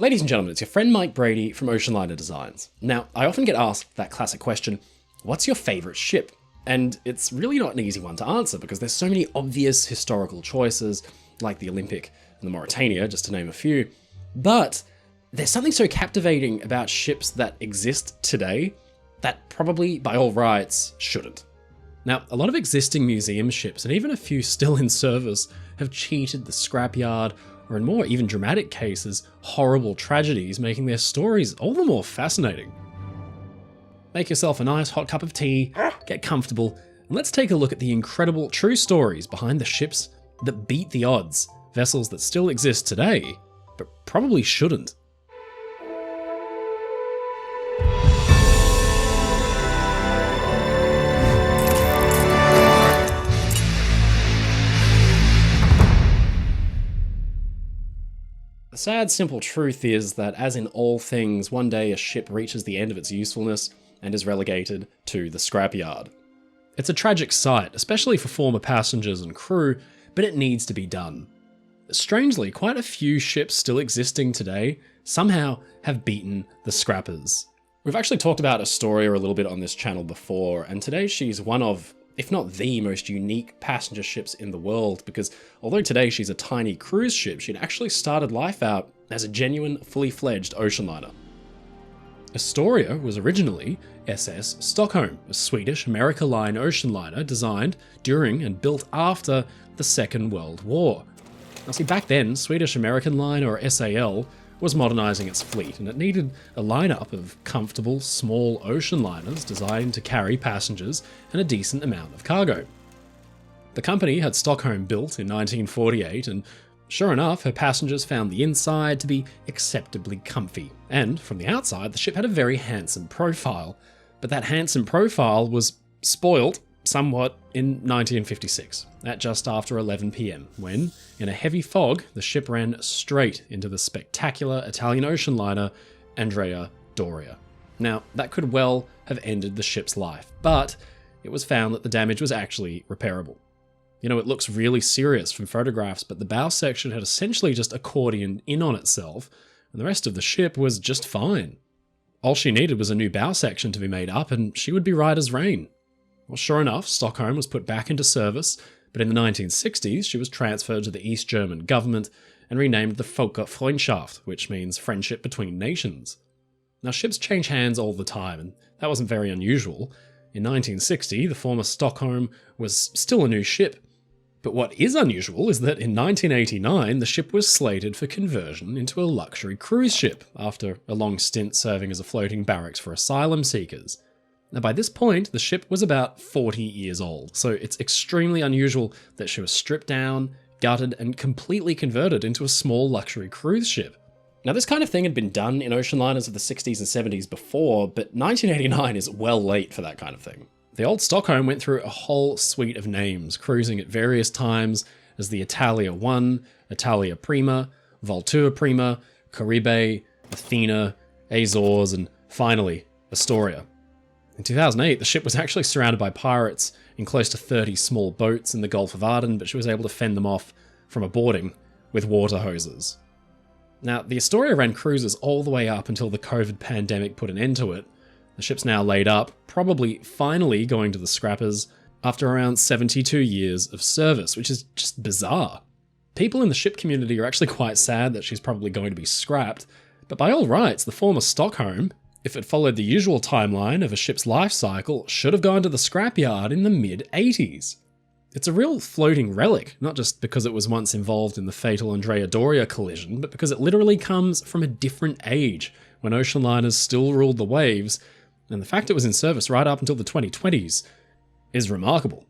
Ladies and gentlemen, it's your friend Mike Brady from Oceanliner Designs. Now, I often get asked that classic question, what's your favourite ship? And it's really not an easy one to answer because there's so many obvious historical choices, like the Olympic and the Mauritania, just to name a few. But there's something so captivating about ships that exist today that probably, by all rights, shouldn't. Now, a lot of existing museum ships, and even a few still in service, have cheated the scrapyard, or in more even dramatic cases, horrible tragedies, making their stories all the more fascinating. Make yourself a nice hot cup of tea, get comfortable, and let's take a look at the incredible true stories behind the ships that beat the odds, vessels that still exist today, but probably shouldn't. The sad, simple truth is that, as in all things, one day a ship reaches the end of its usefulness and is relegated to the scrapyard. It's a tragic sight, especially for former passengers and crew, but it needs to be done. Strangely, quite a few ships still existing today somehow have beaten the scrappers. We've actually talked about Astoria a little bit on this channel before, and today she's one of, if not the most unique passenger ships in the world, because although today she's a tiny cruise ship, she'd actually started life out as a genuine, fully fledged ocean liner. Astoria was originally SS Stockholm, a Swedish America Line ocean liner designed during and built after the Second World War. Now see, back then, Swedish American Line, or SAL, was modernising its fleet, and it needed a lineup of comfortable, small ocean liners designed to carry passengers and a decent amount of cargo. The company had Stockholm built in 1948, and sure enough, her passengers found the inside to be acceptably comfy, and from the outside, the ship had a very handsome profile. But that handsome profile was spoilt somewhat in 1956, at just after 11 PM, when, in a heavy fog, the ship ran straight into the spectacular Italian ocean liner Andrea Doria. Now, that could well have ended the ship's life, but it was found that the damage was actually repairable. You know, it looks really serious from photographs, but the bow section had essentially just accordioned in on itself, and the rest of the ship was just fine. All she needed was a new bow section to be made up, and she would be right as rain. Well, sure enough, Stockholm was put back into service, but in the 1960s, she was transferred to the East German government and renamed the Völkerfreundschaft, which means friendship between nations. Now, ships change hands all the time, and that wasn't very unusual. In 1960, the former Stockholm was still a new ship. But what is unusual is that in 1989, the ship was slated for conversion into a luxury cruise ship, after a long stint serving as a floating barracks for asylum seekers. Now, by this point, the ship was about 40 years old, so it's extremely unusual that she was stripped down, gutted, and completely converted into a small luxury cruise ship. Now, this kind of thing had been done in ocean liners of the 60s and 70s before, but 1989 is well late for that kind of thing. The old Stockholm went through a whole suite of names, cruising at various times as the Italia 1, Italia Prima, Vultura Prima, Caribe, Athena, Azores, and finally, Astoria. In 2008, the ship was actually surrounded by pirates in close to 30 small boats in the Gulf of Aden, but she was able to fend them off from a boarding with water hoses. Now, the Astoria ran cruises all the way up until the COVID pandemic put an end to it. The ship's now laid up, probably finally going to the scrappers after around 72 years of service, which is just bizarre. People in the ship community are actually quite sad that she's probably going to be scrapped, but by all rights, the former Stockholm, if it followed the usual timeline of a ship's life cycle, should have gone to the scrapyard in the mid-80s. It's a real floating relic, not just because it was once involved in the fatal Andrea Doria collision, but because it literally comes from a different age, when ocean liners still ruled the waves, and the fact it was in service right up until the 2020s is remarkable.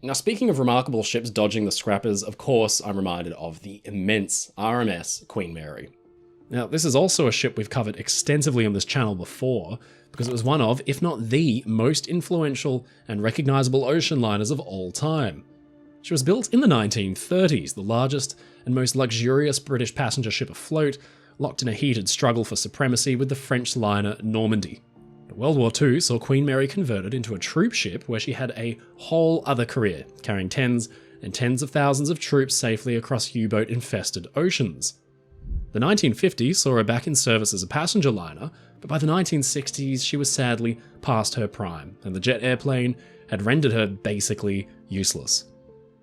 Now, speaking of remarkable ships dodging the scrappers, of course, I'm reminded of the immense RMS Queen Mary. Now, this is also a ship we've covered extensively on this channel before, because it was one of, if not the, most influential and recognisable ocean liners of all time. She was built in the 1930s, the largest and most luxurious British passenger ship afloat, locked in a heated struggle for supremacy with the French liner Normandy. But World War II saw Queen Mary converted into a troop ship where she had a whole other career, carrying tens and tens of thousands of troops safely across U-boat infested oceans. The 1950s saw her back in service as a passenger liner, but by the 1960s she was sadly past her prime, and the jet airplane had rendered her basically useless.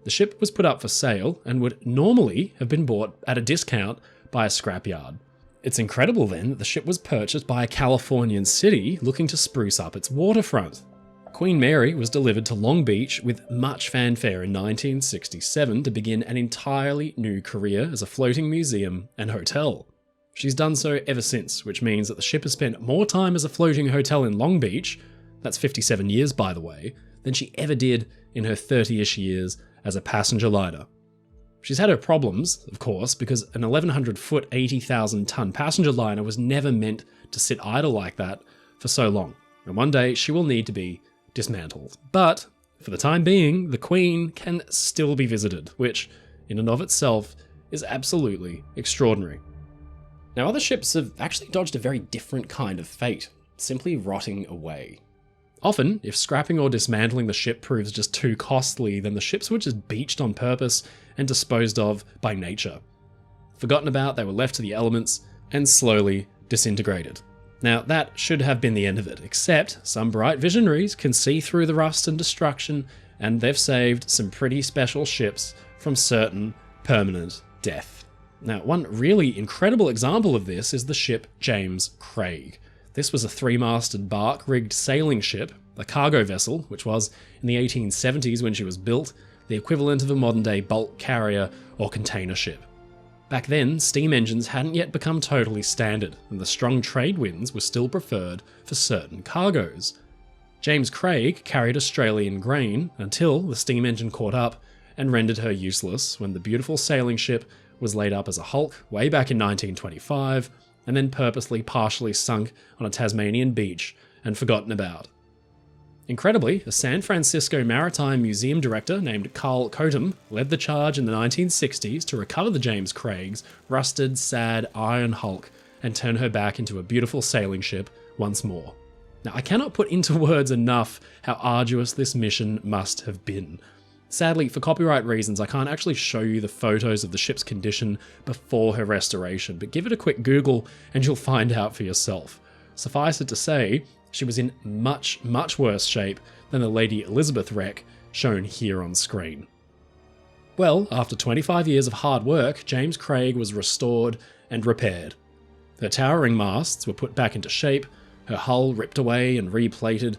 The ship was put up for sale and would normally have been bought at a discount by a scrapyard. It's incredible then that the ship was purchased by a Californian city looking to spruce up its waterfront. Queen Mary was delivered to Long Beach with much fanfare in 1967 to begin an entirely new career as a floating museum and hotel. She's done so ever since, which means that the ship has spent more time as a floating hotel in Long Beach, that's 57 years by the way, than she ever did in her 30-ish years as a passenger liner. She's had her problems, of course, because an 1,100-foot, 80,000-ton passenger liner was never meant to sit idle like that for so long, and one day she will need to be dismantled. But, for the time being, the Queen can still be visited, which, in and of itself, is absolutely extraordinary. Now, other ships have actually dodged a very different kind of fate, simply rotting away. Often, if scrapping or dismantling the ship proves just too costly, then the ships were just beached on purpose and disposed of by nature. Forgotten about, they were left to the elements and slowly disintegrated. Now, that should have been the end of it, except some bright visionaries can see through the rust and destruction, and they've saved some pretty special ships from certain permanent death. Now, one really incredible example of this is the ship James Craig. This was a 3-masted bark-rigged sailing ship, a cargo vessel, which was, in the 1870s when she was built, the equivalent of a modern-day bulk carrier or container ship. Back then, steam engines hadn't yet become totally standard, and the strong trade winds were still preferred for certain cargoes. James Craig carried Australian grain until the steam engine caught up and rendered her useless when the beautiful sailing ship was laid up as a hulk way back in 1925, and then purposely partially sunk on a Tasmanian beach and forgotten about. Incredibly, a San Francisco maritime museum director named Carl Cotham led the charge in the 1960s to recover the James Craig's rusted, sad iron hulk and turn her back into a beautiful sailing ship once more. Now, I cannot put into words enough how arduous this mission must have been. Sadly, for copyright reasons, I can't actually show you the photos of the ship's condition before her restoration, but give it a quick Google and you'll find out for yourself. Suffice it to say, she was in much, much worse shape than the Lady Elizabeth wreck shown here on screen. Well, after 25 years of hard work, James Craig was restored and repaired. Her towering masts were put back into shape, her hull ripped away and replated.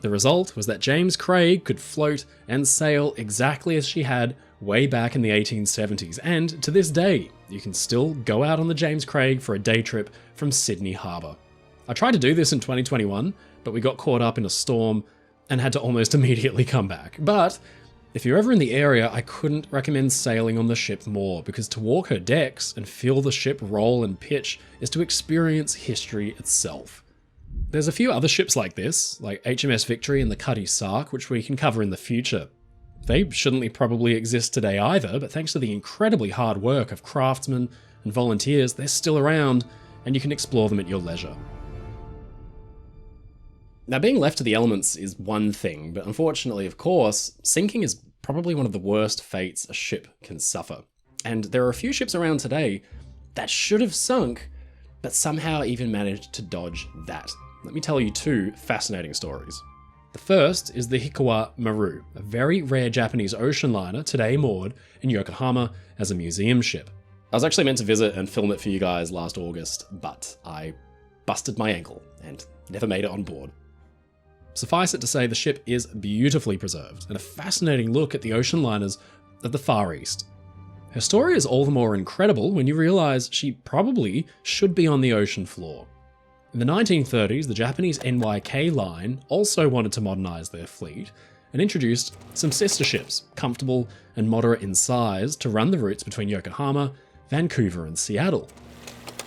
The result was that James Craig could float and sail exactly as she had way back in the 1870s, and to this day, you can still go out on the James Craig for a day trip from Sydney Harbour. I tried to do this in 2021, but we got caught up in a storm and had to almost immediately come back. But if you're ever in the area, I couldn't recommend sailing on the ship more, because to walk her decks and feel the ship roll and pitch is to experience history itself. There's a few other ships like this, like HMS Victory and the Cutty Sark, which we can cover in the future. They shouldn't probably exist today either, but thanks to the incredibly hard work of craftsmen and volunteers, they're still around and you can explore them at your leisure. Now, being left to the elements is one thing, but unfortunately, of course, sinking is probably one of the worst fates a ship can suffer. And there are a few ships around today that should have sunk, but somehow even managed to dodge that. Let me tell you two fascinating stories. The first is the Hikawa Maru, a very rare Japanese ocean liner today moored in Yokohama as a museum ship. I was actually meant to visit and film it for you guys last August, but I busted my ankle and never made it on board. Suffice it to say, the ship is beautifully preserved and a fascinating look at the ocean liners of the Far East. Her story is all the more incredible when you realise she probably should be on the ocean floor. In the 1930s, the Japanese NYK line also wanted to modernise their fleet and introduced some sister ships, comfortable and moderate in size, to run the routes between Yokohama, Vancouver and Seattle.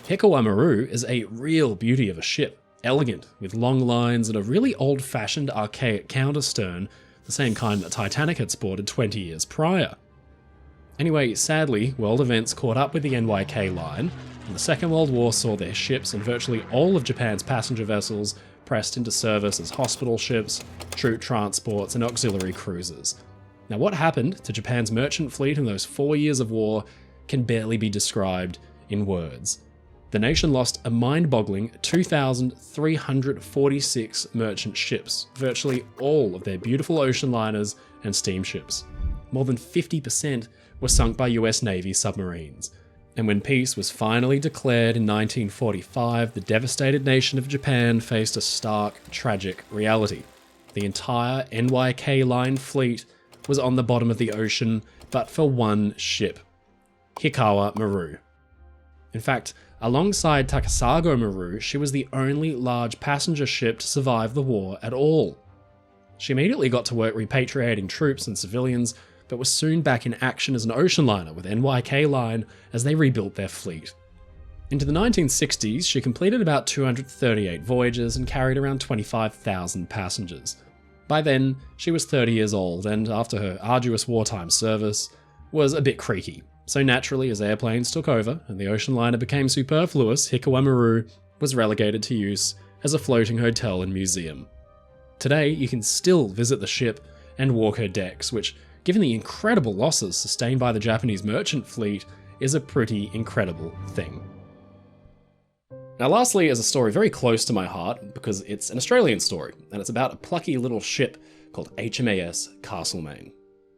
Hikawa Maru is a real beauty of a ship, elegant, with long lines and a really old-fashioned archaic counterstern, the same kind that Titanic had sported 20 years prior. Anyway, sadly, world events caught up with the NYK line, and the Second World War saw their ships and virtually all of Japan's passenger vessels pressed into service as hospital ships, troop transports, and auxiliary cruisers. Now, what happened to Japan's merchant fleet in those 4 years of war can barely be described in words. The nation lost a mind-boggling 2,346 merchant ships, virtually all of their beautiful ocean liners and steamships. More than 50% were sunk by US Navy submarines. And when peace was finally declared in 1945, the devastated nation of Japan faced a stark, tragic reality. The entire NYK Line fleet was on the bottom of the ocean, but for one ship, Hikawa Maru. In fact, alongside Takasago Maru, she was the only large passenger ship to survive the war at all. She immediately got to work repatriating troops and civilians, but was soon back in action as an ocean liner with NYK Line as they rebuilt their fleet. Into the 1960s, she completed about 238 voyages and carried around 25,000 passengers. By then, she was 30 years old and, after her arduous wartime service, was a bit creaky. So naturally, as airplanes took over and the ocean liner became superfluous, Hikawa Maru was relegated to use as a floating hotel and museum. Today, you can still visit the ship and walk her decks, which, given the incredible losses sustained by the Japanese merchant fleet, is a pretty incredible thing. Now lastly is a story very close to my heart because it's an Australian story, and it's about a plucky little ship called HMAS Castlemaine.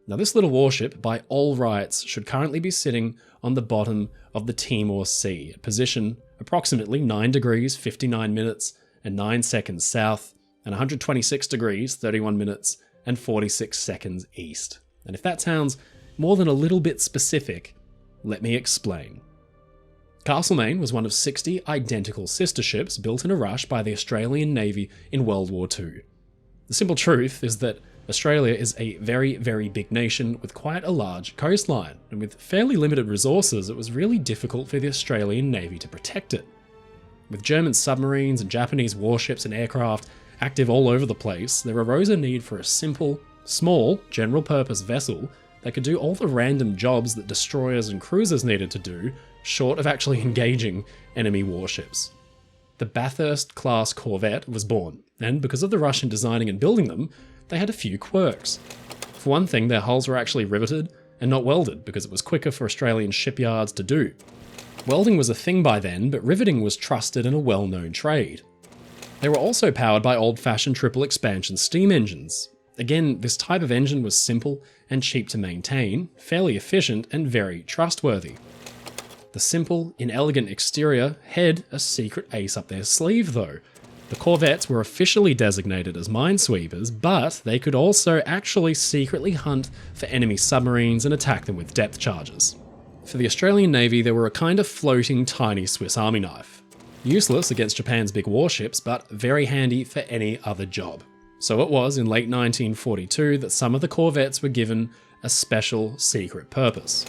Now this little warship, by all rights, should currently be sitting on the bottom of the Timor Sea, at position approximately 9 degrees 59 minutes and 9 seconds south, and 126 degrees 31 minutes and 46 seconds east. And if that sounds more than a little bit specific, let me explain. Castlemaine was one of 60 identical sister ships built in a rush by the Australian Navy in World War II. The simple truth is that Australia is a very, very big nation with quite a large coastline, and with fairly limited resources, it was really difficult for the Australian Navy to protect it. With German submarines and Japanese warships and aircraft active all over the place, there arose a need for a simple, small, general-purpose vessel that could do all the random jobs that destroyers and cruisers needed to do, short of actually engaging enemy warships. The Bathurst-class corvette was born, and because of the rush in designing and building them, they had a few quirks. For one thing, their hulls were actually riveted and not welded because it was quicker for Australian shipyards to do. Welding was a thing by then, but riveting was trusted and a well-known trade. They were also powered by old-fashioned triple expansion steam engines. Again, this type of engine was simple and cheap to maintain, fairly efficient and very trustworthy. The simple, inelegant exterior had a secret ace up their sleeve though. The corvettes were officially designated as minesweepers, but they could also actually secretly hunt for enemy submarines and attack them with depth charges. For the Australian Navy, they were a kind of floating tiny Swiss Army knife. Useless against Japan's big warships, but very handy for any other job. So it was in late 1942 that some of the corvettes were given a special secret purpose.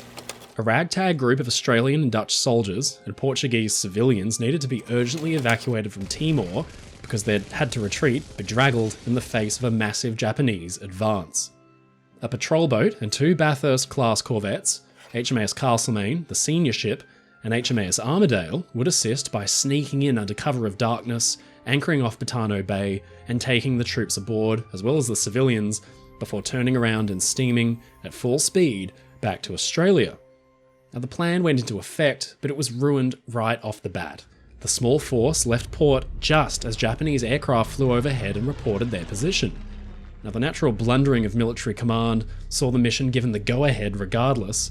A ragtag group of Australian and Dutch soldiers and Portuguese civilians needed to be urgently evacuated from Timor because they'd had to retreat bedraggled in the face of a massive Japanese advance. A patrol boat and 2 Bathurst-class corvettes, HMAS Castlemaine, the senior ship, and HMAS Armidale, would assist by sneaking in under cover of darkness, anchoring off Botano Bay, and taking the troops aboard, as well as the civilians, before turning around and steaming at full speed back to Australia. Now the plan went into effect, but it was ruined right off the bat. The small force left port just as Japanese aircraft flew overhead and reported their position. Now the natural blundering of military command saw the mission given the go-ahead regardless.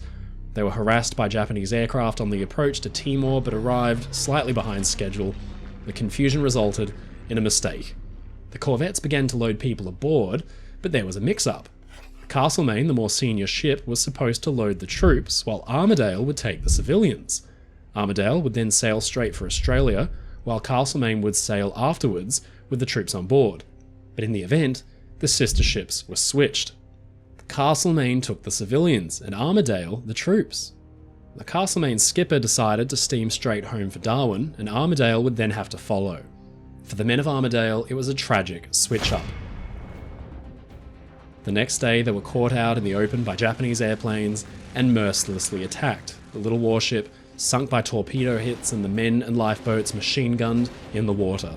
They were harassed by Japanese aircraft on the approach to Timor but arrived slightly behind schedule. The confusion resulted in a mistake. The corvettes began to load people aboard, but there was a mix-up. Castlemaine, the more senior ship, was supposed to load the troops, while Armidale would take the civilians. Armidale would then sail straight for Australia, while Castlemaine would sail afterwards with the troops on board. But in the event, the sister ships were switched. Castlemaine took the civilians, and Armidale the troops. The Castlemaine skipper decided to steam straight home for Darwin, and Armidale would then have to follow. For the men of Armidale, it was a tragic switch-up. The next day, they were caught out in the open by Japanese airplanes and mercilessly attacked. The little warship sunk by torpedo hits and the men and lifeboats machine-gunned in the water.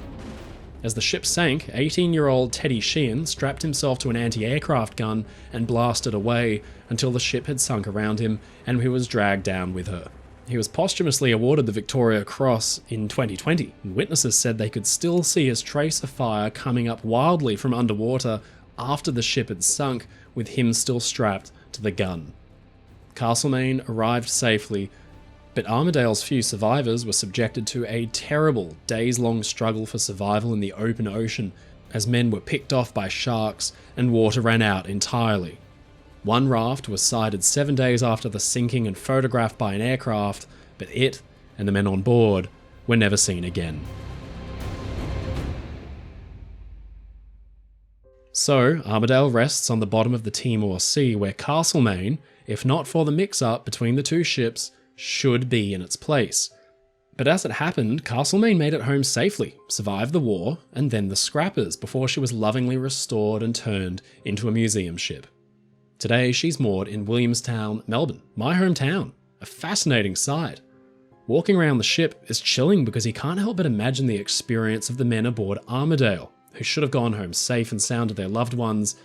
As the ship sank, 18-year-old Teddy Sheehan strapped himself to an anti-aircraft gun and blasted away until the ship had sunk around him and he was dragged down with her. He was posthumously awarded the Victoria Cross in 2020, and witnesses said they could still see his trace of fire coming up wildly from underwater after the ship had sunk, with him still strapped to the gun. Castlemaine arrived safely, but Armadale's few survivors were subjected to a terrible days-long struggle for survival in the open ocean, as men were picked off by sharks and water ran out entirely. One raft was sighted 7 days after the sinking and photographed by an aircraft, but it and the men on board were never seen again. So, Armadale rests on the bottom of the Timor Sea, where Castlemaine, if not for the mix-up between the two ships, should be in its place. But as it happened, Castlemaine made it home safely, survived the war, and then the scrappers before she was lovingly restored and turned into a museum ship. Today, she's moored in Williamstown, Melbourne, my hometown. A fascinating sight. Walking around the ship is chilling because you can't help but imagine the experience of the men aboard Armadale, who should have gone home safe and sound to their loved ones,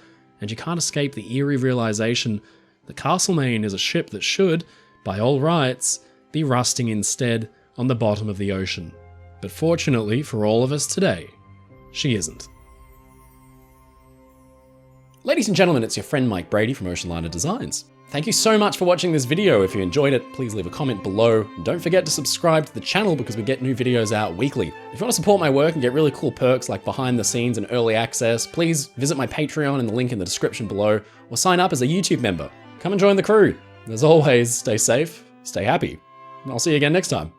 and you can't escape the eerie realization that Castlemaine is a ship that should, by all rights, be rusting instead on the bottom of the ocean. But fortunately for all of us today, she isn't. Ladies and gentlemen, it's your friend Mike Brady from Oceanliner Designs. Thank you so much for watching this video. If you enjoyed it, please leave a comment below. And don't forget to subscribe to the channel because we get new videos out weekly. If you want to support my work and get really cool perks like behind the scenes and early access, please visit my Patreon in the link in the description below, or sign up as a YouTube member. Come and join the crew. As always, stay safe, stay happy, and I'll see you again next time.